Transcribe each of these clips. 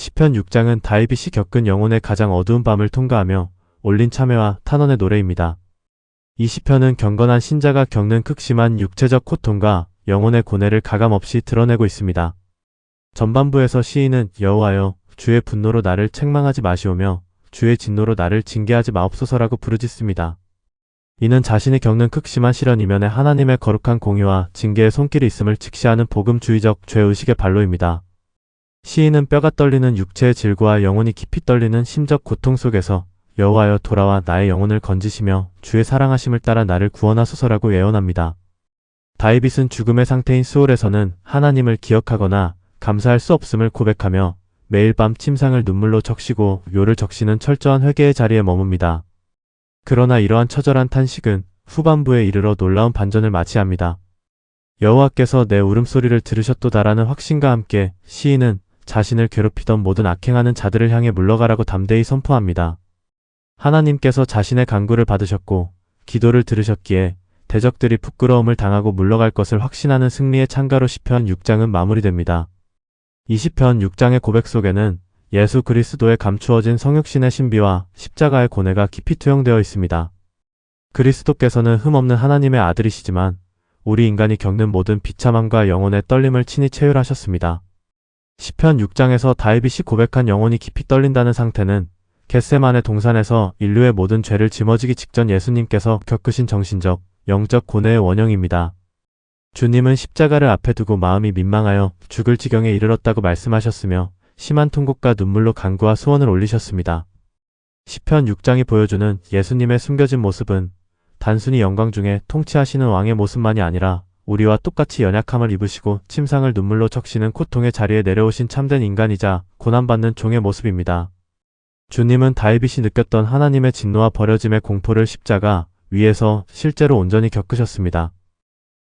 시편 6장은 다윗이 겪은 영혼의 가장 어두운 밤을 통과하며 올린 참회와 탄원의 노래입니다. 이 시편은 경건한 신자가 겪는 극심한 육체적 고통과 영혼의 고뇌를 가감없이 드러내고 있습니다. 전반부에서 시인은 여호와여 주의 분노로 나를 책망하지 마시오며 주의 진노로 나를 징계하지 마옵소서라고 부르짖습니다. 이는 자신이 겪는 극심한 시련 이면에 하나님의 거룩한 공의와 징계의 손길이 있음을 직시하는 복음주의적 죄의식의 발로입니다. 시인은 뼈가 떨리는 육체의 질고와 영혼이 깊이 떨리는 심적 고통 속에서 여호와여 돌아와 나의 영혼을 건지시며 주의 사랑하심을 따라 나를 구원하소서라고 예언합니다. 다윗은 죽음의 상태인 수월에서는 하나님을 기억하거나 감사할 수 없음을 고백하며 매일 밤 침상을 눈물로 적시고 묘를 적시는 철저한 회개의 자리에 머뭅니다. 그러나 이러한 처절한 탄식은 후반부에 이르러 놀라운 반전을 맞이합니다. 여호와께서 내 울음소리를 들으셨도다라는 확신과 함께 시인은 자신을 괴롭히던 모든 악행하는 자들을 향해 물러가라고 담대히 선포합니다. 하나님께서 자신의 간구를 받으셨고 기도를 들으셨기에 대적들이 부끄러움을 당하고 물러갈 것을 확신하는 승리의 찬가로 시편 6장은 마무리됩니다. 이 시편 6장의 고백 속에는 예수 그리스도의 감추어진 성육신의 신비와 십자가의 고뇌가 깊이 투영되어 있습니다. 그리스도께서는 흠없는 하나님의 아들이시지만 우리 인간이 겪는 모든 비참함과 영혼의 떨림을 친히 체휼하셨습니다. 시편 6장에서 다윗이 고백한 영혼이 깊이 떨린다는 상태는 겟세마네 동산에서 인류의 모든 죄를 짊어지기 직전 예수님께서 겪으신 정신적, 영적 고뇌의 원형입니다. 주님은 십자가를 앞에 두고 마음이 민망하여 죽을 지경에 이르렀다고 말씀하셨으며 심한 통곡과 눈물로 간구와 소원을 올리셨습니다. 시편 6장이 보여주는 예수님의 숨겨진 모습은 단순히 영광 중에 통치하시는 왕의 모습만이 아니라 우리와 똑같이 연약함을 입으시고 침상을 눈물로 적시는 고통의 자리에 내려오신 참된 인간이자 고난받는 종의 모습입니다. 주님은 다윗이 느꼈던 하나님의 진노와 버려짐의 공포를 십자가 위에서 실제로 온전히 겪으셨습니다.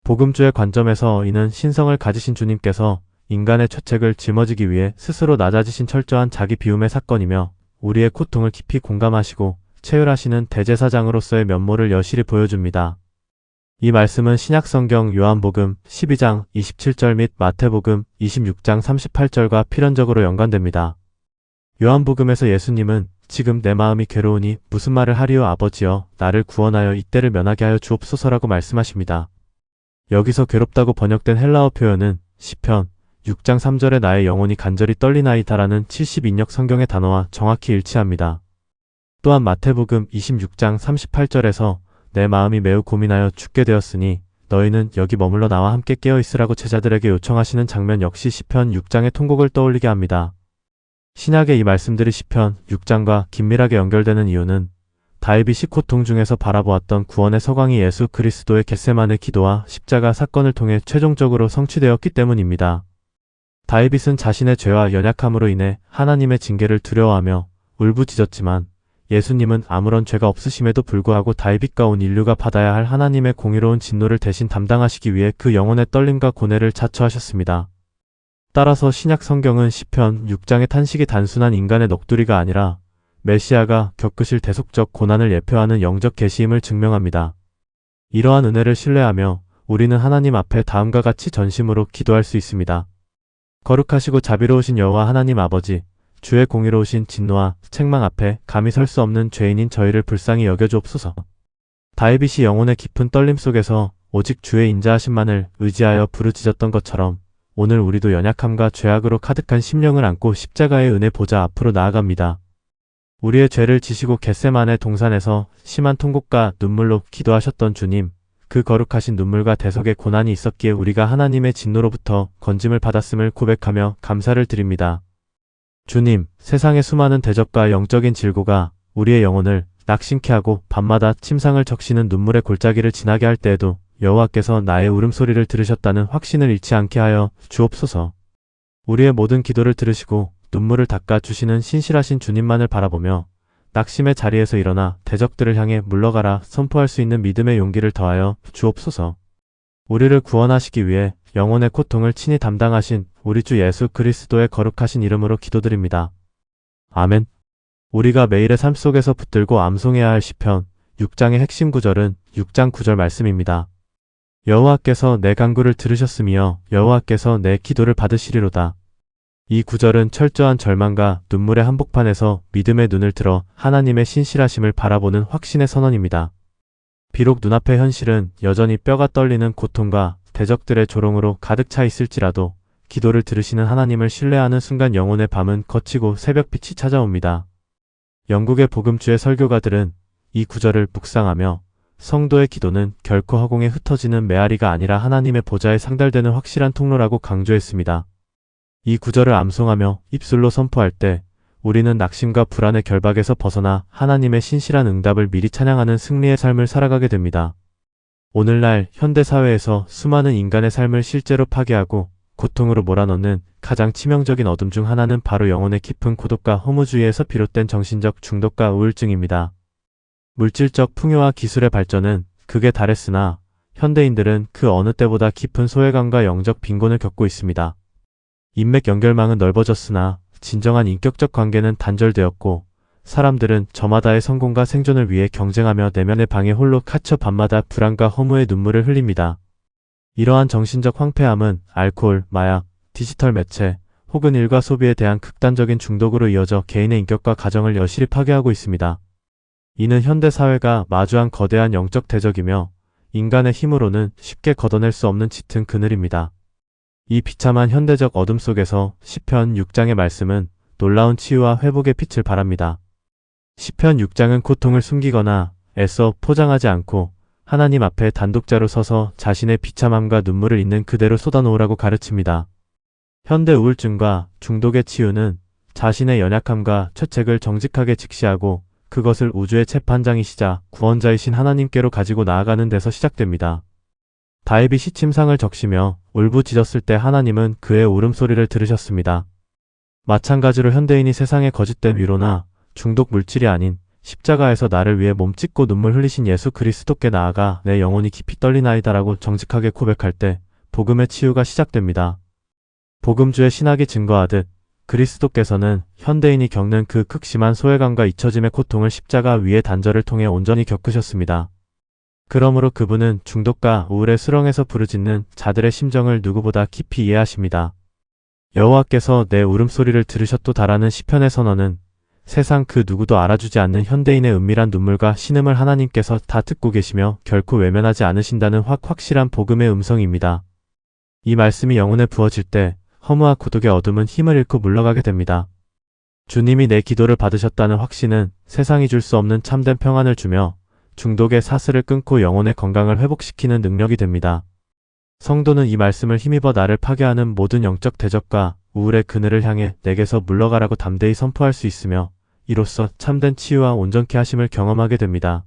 복음주의 관점에서 이는 신성을 가지신 주님께서 인간의 죄책을 짊어지기 위해 스스로 낮아지신 철저한 자기 비움의 사건이며 우리의 고통을 깊이 공감하시고 체휼하시는 대제사장으로서의 면모를 여실히 보여줍니다. 이 말씀은 신약성경 요한복음 12장 27절 및 마태복음 26장 38절과 필연적으로 연관됩니다. 요한복음에서 예수님은 지금 내 마음이 괴로우니 무슨 말을 하리요 아버지여 나를 구원하여 이때를 면하게 하여 주옵소서라고 말씀하십니다. 여기서 괴롭다고 번역된 헬라어 표현은 시편 6장 3절에 나의 영혼이 간절히 떨리나이다라는 70인역 성경의 단어와 정확히 일치합니다. 또한 마태복음 26장 38절에서 내 마음이 매우 고민하여 죽게 되었으니 너희는 여기 머물러 나와 함께 깨어있으라고 제자들에게 요청하시는 장면 역시 시편 6장의 통곡을 떠올리게 합니다. 신약의 이 말씀들이 시편 6장과 긴밀하게 연결되는 이유는 다윗이 고통 중에서 바라보았던 구원의 서광이 예수 그리스도의 겟세마네 기도와 십자가 사건을 통해 최종적으로 성취되었기 때문입니다. 다윗은 자신의 죄와 연약함으로 인해 하나님의 징계를 두려워하며 울부짖었지만 예수님은 아무런 죄가 없으심에도 불구하고 다윗과 온 인류가 받아야 할 하나님의 공의로운 진노를 대신 담당하시기 위해 그 영혼의 떨림과 고뇌를 자초하셨습니다. 따라서 신약 성경은 시편 6장의 탄식이 단순한 인간의 넋두리가 아니라 메시아가 겪으실 대속적 고난을 예표하는 영적 계시임을 증명합니다. 이러한 은혜를 신뢰하며 우리는 하나님 앞에 다음과 같이 전심으로 기도할 수 있습니다. 거룩하시고 자비로우신 여호와 하나님 아버지, 주의 공의로우신 진노와 책망 앞에 감히 설 수 없는 죄인인 저희를 불쌍히 여겨주옵소서. 다윗이 영혼의 깊은 떨림 속에서 오직 주의 인자하심만을 의지하여 부르짖었던 것처럼 오늘 우리도 연약함과 죄악으로 가득한 심령을 안고 십자가의 은혜 보좌 앞으로 나아갑니다. 우리의 죄를 지시고 겟세마네 동산에서 심한 통곡과 눈물로 기도하셨던 주님, 그 거룩하신 눈물과 대속의 고난이 있었기에 우리가 하나님의 진노로부터 건짐을 받았음을 고백하며 감사를 드립니다. 주님, 세상의 수많은 대적과 영적인 질고가 우리의 영혼을 낙심케 하고 밤마다 침상을 적시는 눈물의 골짜기를 지나게 할 때에도 여호와께서 나의 울음소리를 들으셨다는 확신을 잃지 않게 하여 주옵소서. 우리의 모든 기도를 들으시고 눈물을 닦아 주시는 신실하신 주님만을 바라보며 낙심의 자리에서 일어나 대적들을 향해 물러가라 선포할 수 있는 믿음의 용기를 더하여 주옵소서. 우리를 구원하시기 위해 영혼의 고통을 친히 담당하신 우리 주 예수 그리스도의 거룩하신 이름으로 기도드립니다. 아멘. 우리가 매일의 삶 속에서 붙들고 암송해야 할 시편 6장의 핵심 구절은 6장 9절 말씀입니다. 여호와께서 내 간구를 들으셨으며 여호와께서 내 기도를 받으시리로다. 이 구절은 철저한 절망과 눈물의 한복판에서 믿음의 눈을 들어 하나님의 신실하심을 바라보는 확신의 선언입니다. 비록 눈앞의 현실은 여전히 뼈가 떨리는 고통과 대적들의 조롱으로 가득 차 있을지라도 기도를 들으시는 하나님을 신뢰하는 순간 영혼의 밤은 걷히고 새벽빛이 찾아옵니다. 영국의 복음주의 설교가들은 이 구절을 묵상하며 성도의 기도는 결코 허공에 흩어지는 메아리가 아니라 하나님의 보좌에 상달되는 확실한 통로라고 강조했습니다. 이 구절을 암송하며 입술로 선포할 때 우리는 낙심과 불안의 결박에서 벗어나 하나님의 신실한 응답을 미리 찬양하는 승리의 삶을 살아가게 됩니다. 오늘날 현대사회에서 수많은 인간의 삶을 실제로 파괴하고 고통으로 몰아넣는 가장 치명적인 어둠 중 하나는 바로 영혼의 깊은 고독과 허무주의에서 비롯된 정신적 중독과 우울증입니다. 물질적 풍요와 기술의 발전은 극에 달했으나 현대인들은 그 어느 때보다 깊은 소외감과 영적 빈곤을 겪고 있습니다. 인맥 연결망은 넓어졌으나 진정한 인격적 관계는 단절되었고 사람들은 저마다의 성공과 생존을 위해 경쟁하며 내면의 방에 홀로 갇혀 밤마다 불안과 허무의 눈물을 흘립니다. 이러한 정신적 황폐함은 알코올, 마약, 디지털 매체 혹은 일과 소비에 대한 극단적인 중독으로 이어져 개인의 인격과 가정을 여실히 파괴하고 있습니다. 이는 현대사회가 마주한 거대한 영적 대적이며 인간의 힘으로는 쉽게 걷어낼 수 없는 짙은 그늘입니다. 이 비참한 현대적 어둠 속에서 시편 6장의 말씀은 놀라운 치유와 회복의 빛을 발합니다. 시편 6장은 고통을 숨기거나 애써 포장하지 않고 하나님 앞에 단독자로 서서 자신의 비참함과 눈물을 있는 그대로 쏟아놓으라고 가르칩니다. 현대 우울증과 중독의 치유는 자신의 연약함과 죄책을 정직하게 직시하고 그것을 우주의 재판장이시자 구원자이신 하나님께로 가지고 나아가는 데서 시작됩니다. 다윗이 침상을 적시며 울부짖었을 때 하나님은 그의 울음소리를 들으셨습니다. 마찬가지로 현대인이 세상의 거짓된 위로나 중독 물질이 아닌 십자가에서 나를 위해 몸짓고 눈물 흘리신 예수 그리스도께 나아가 내 영혼이 깊이 떨리나이다라고 정직하게 고백할 때 복음의 치유가 시작됩니다. 복음주의 신학이 증거하듯 그리스도께서는 현대인이 겪는 그 극심한 소외감과 잊혀짐의 고통을 십자가 위의 단절을 통해 온전히 겪으셨습니다. 그러므로 그분은 중독과 우울의 수렁에서 부르짖는 자들의 심정을 누구보다 깊이 이해하십니다. 여호와께서 내 울음소리를 들으셨도다라는 시편의 선언은 세상 그 누구도 알아주지 않는 현대인의 은밀한 눈물과 신음을 하나님께서 다 듣고 계시며 결코 외면하지 않으신다는 확실한 복음의 음성입니다. 이 말씀이 영혼에 부어질 때 허무와 고독의 어둠은 힘을 잃고 물러가게 됩니다. 주님이 내 기도를 받으셨다는 확신은 세상이 줄 수 없는 참된 평안을 주며 중독의 사슬을 끊고 영혼의 건강을 회복시키는 능력이 됩니다. 성도는 이 말씀을 힘입어 나를 파괴하는 모든 영적 대적과 우울의 그늘을 향해 내게서 물러가라고 담대히 선포할 수 있으며 이로써 참된 치유와 온전케 하심을 경험하게 됩니다.